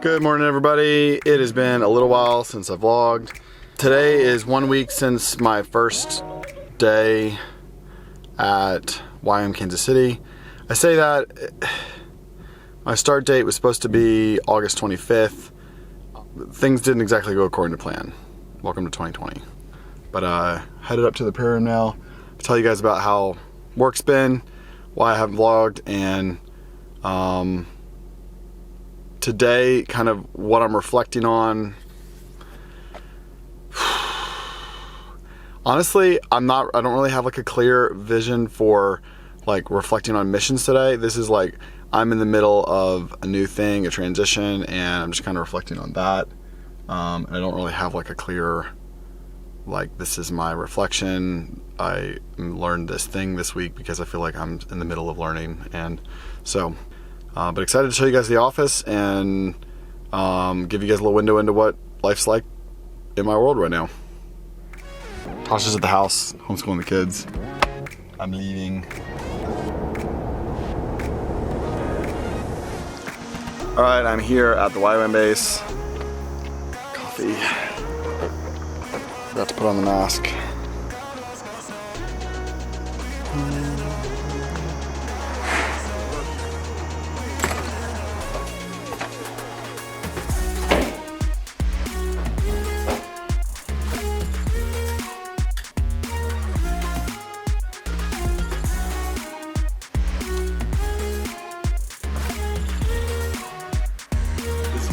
Good morning, everybody. It has been a little while since I've vlogged. Today is 1 week since my first day at YWAM Kansas City. I say that my start date was supposed to be August 25th. Things didn't exactly go according to plan. Welcome to 2020. But headed up to the prayer room now to tell you guys about how work's been, why I haven't vlogged, and today, kind of what I'm reflecting on. Honestly, I don't really have like a clear vision for like reflecting on missions today. This is like, I'm in the middle of a new thing, a transition, and I'm just kind of reflecting on that. And I don't really have like a clear, like, this is my reflection. I learned this thing this week because I feel like I'm in the middle of learning. And so, but excited to show you guys the office and give you guys a little window into what life's like in my world right now. Tasha's at the house, homeschooling the kids. I'm leaving. All right, I'm here at the YWAM base. Coffee. Forgot to put on the mask.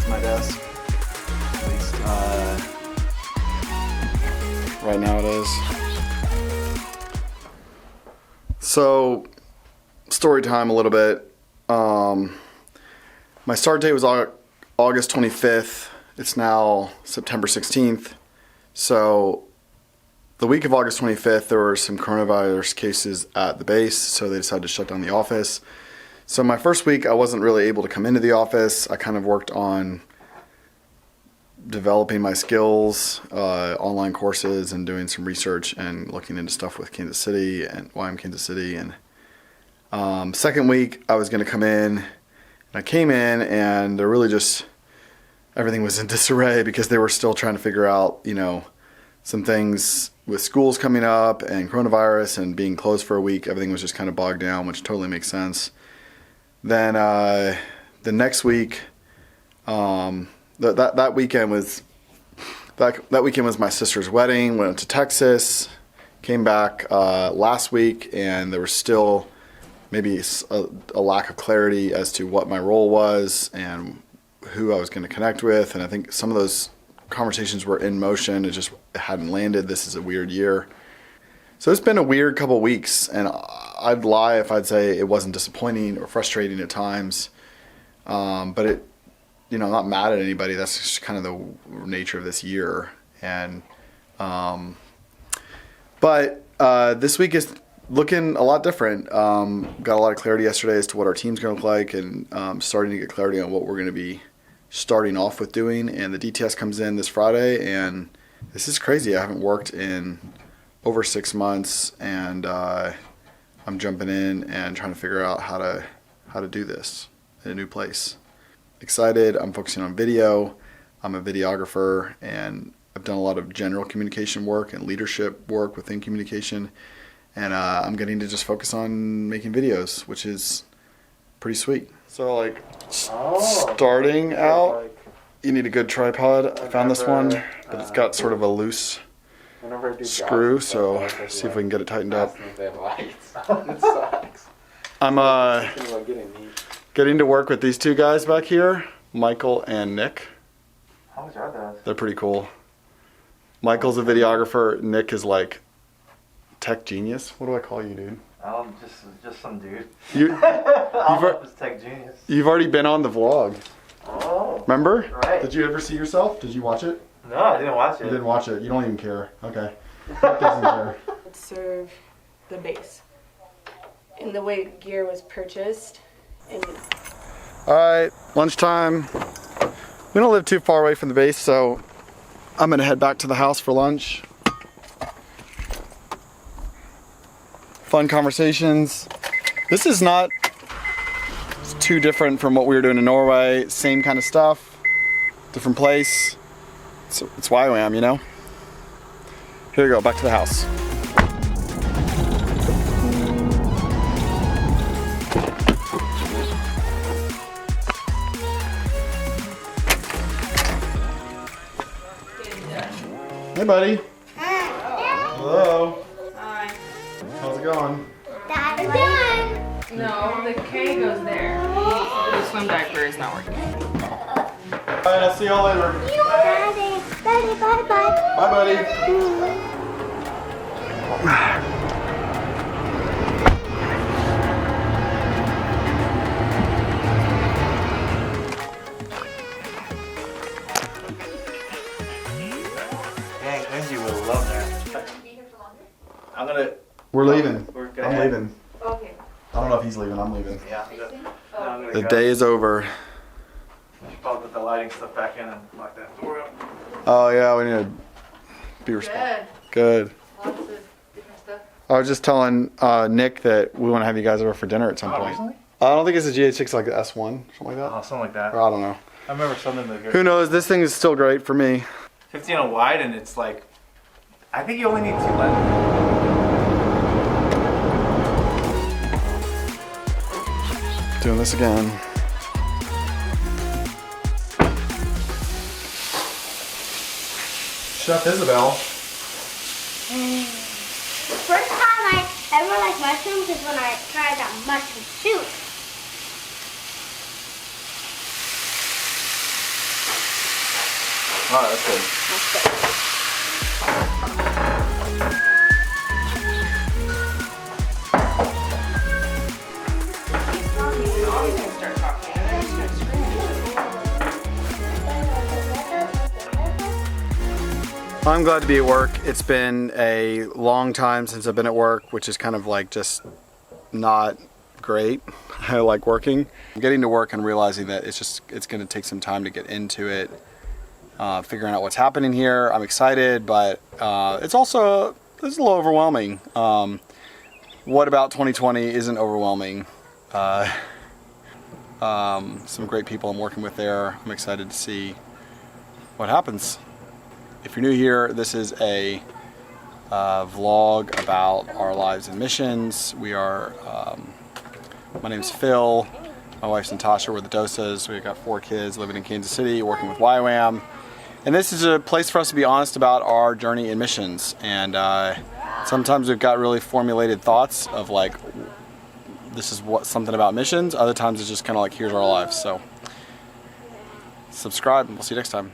My desk, at least right now it is. So, story time a little bit. My start date was August 25th. It's now September 16th. So, the week of August 25th, there were some coronavirus cases at the base, so they decided to shut down the office. So my first week, I wasn't really able to come into the office. I kind of worked on developing my skills, online courses, and doing some research and looking into stuff with Kansas City and YWAM Kansas City. And second week, I was going to come in, and I came in, and they're really just, everything was in disarray because they were still trying to figure out, you know, some things with schools coming up and coronavirus and being closed for a week. Everything was just kind of bogged down, which totally makes sense. Then the next week, that weekend was my sister's wedding. Went to Texas, came back last week, and there was still maybe a lack of clarity as to what my role was and who I was going to connect with. And I think some of those conversations were in motion. It hadn't landed. This is a weird year. So it's been a weird couple weeks, and I'd lie if I'd say it wasn't disappointing or frustrating at times. But it, you know, I'm not mad at anybody. That's just kind of the nature of this year. And but this week is looking a lot different. Got a lot of clarity yesterday as to what our team's going to look like, and starting to get clarity on what we're going to be starting off with doing. And the DTS comes in this Friday, and this is crazy. I haven't worked in over 6 months, and I'm jumping in and trying to figure out how to do this in a new place. Excited. I'm focusing on video. I'm a videographer, and I've done a lot of general communication work and leadership work within communication, and I'm getting to just focus on making videos, which is pretty sweet. So like starting out, you need a good tripod. I found this one, but it's got sort of a loose screw, so see if we can get it tightened up. I'm getting to work with these two guys back here, Michael and Nick. How much are those? They're pretty cool. Michael's a videographer. Nick is like tech genius. What do I call you, dude? Just some dude. Tech genius. You've already been on the vlog. Oh. Remember? Right. Did you ever see yourself? Did you watch it? No, I didn't watch it. You didn't watch it. You don't even care. Okay. Nick doesn't care. Serve the base. And the way gear was purchased. All right, lunchtime. We don't live too far away from the base, so I'm gonna head back to the house for lunch. Fun conversations. This is not too different from what we were doing in Norway. Same kind of stuff. different place. It's YWAM, you know? Here we go, back to the house. Hey, buddy. Hello. Hi. How's it going? That's done. No, the K goes there. The swim diaper is not working. Alright, I'll see y'all later. Daddy, Daddy, bye bye. Bye, buddy. Dang, Lindsay would love that. I'm gonna. We're leaving. We're gonna I'm head. leaving. Okay. I don't know if he's leaving. I'm leaving. Yeah. I'm gonna The go. day is over. I should probably put the lighting stuff back in and lock that door up. Oh yeah, we need to be responsible. Good. Good. Lots of different stuff. I was just telling Nick that we want to have you guys over for dinner at some point. Really? I don't think it's a GH6 like the S1, something like that. Oh, something like that. Or I don't know. I remember something that Who knows? This thing is still great for me. 15 on wide, and it's like, I think you only need 2 lenses. Doing this again. Chef Isabel. The first time I ever liked mushrooms is when I tried that mushroom soup. Alright, that's good. I'm glad to be at work. It's been a long time since I've been at work, which is kind of like just not great. I like working. I'm getting to work and realizing that it's going to take some time to get into it, figuring out what's happening here. I'm excited, but it's a little overwhelming. What about 2020 isn't overwhelming? Some great people I'm working with there. I'm excited to see what happens. If you're new here, this is a vlog about our lives in missions. We are, my name's Phil, my wife's Natasha, we're the Dosas. We've got 4 kids living in Kansas City, working with YWAM. And this is a place for us to be honest about our journey in missions. And sometimes we've got really formulated thoughts of like, this is something about missions. Other times it's just kind of like, here's our lives. So subscribe and we'll see you next time.